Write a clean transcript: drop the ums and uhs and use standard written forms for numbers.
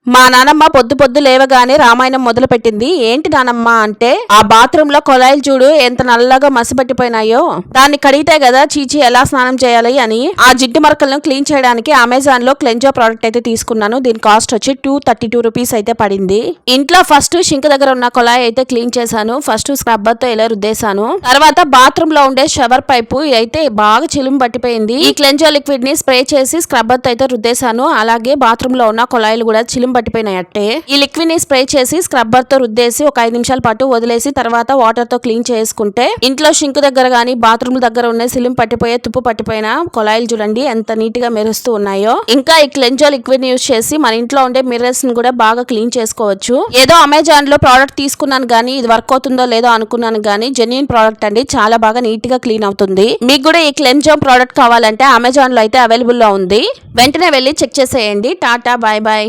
మా నానమ్మ పొద్దు పొద్దు లేవగానే రామాయణం మొదలు పెట్టింది. ఏంటి నానమ్మ అంటే, ఆ బాత్రూమ్ లో కొలాయిలు చూడు ఎంత నల్లగా మసిపట్టిపోయినాయో, దాన్ని కడిగితే కదా చీచి ఎలా స్నానం చేయాలి అని. ఆ జిడ్డు మరకలను క్లీన్ చేయడానికి అమెజాన్ లో క్లెంజో ప్రోడక్ట్ అయితే తీసుకున్నాను. దీని కాస్ట్ వచ్చి 232 రూపీస్ అయితే పడింది. ఇంట్లో ఫస్ట్ షింక్ దగ్గర ఉన్న కొలాయి అయితే క్లీన్ చేశాను. ఫస్ట్ స్క్రబ్బర్ తో ఇలా రుద్దేశాను. తర్వాత బాత్రూమ్ లో ఉండే షవర్ పైపు అయితే బాగా చిలుము పట్టిపోయింది. ఈ క్లెంజో లిక్విడ్ ని స్ప్రే చేసి స్క్రబ్బర్ తో అయితే రుద్దేశాను. అలాగే బాత్రూమ్ లో ఉన్న కొలాయిలు కూడా చిలుము పట్టిపోయినాయట్టే. ఈ లిక్విడ్ ని స్ప్రే చేసి స్క్రబ్బర్ తో రుద్దేసి ఒక 5 నిమిషాల పాటు వదిలేసి తర్వాత వాటర్ తో క్లీన్ చేసుకుంటే ఇంట్లో షింక్ దగ్గర గానీ బాత్రూమ్ దగ్గర ఉన్న సిలిం పట్టిపోయే తుప్పు పట్టిపోయిన కొలాయిలు చూడండి ఎంత నీట్ గా మెరుస్తూ ఉన్నాయో. ఇంకా ఈ క్లెంజో లిక్విడ్ ని యూజ్ చేసి మన ఇంట్లో ఉండే మిర్రర్స్ ని కూడా బాగా క్లీన్ చేసుకోవచ్చు. ఏదో అమెజాన్ లో ప్రోడక్ట్ తీసుకున్నాను గానీ ఇది వర్క్ అవుతుందో లేదో అనుకున్నాను గానీ జెన్యూన్ ప్రోడక్ట్ అండి. చాలా బాగా నీట్ గా క్లీన్ అవుతుంది. మీకు కూడా ఈ క్లెంజో ప్రోడక్ట్ కావాలంటే అమెజాన్ లో అయితే అవైలబుల్ లో ఉంది. వెంటనే వెళ్ళి చెక్ చేసేయండి. Tata, bye bye.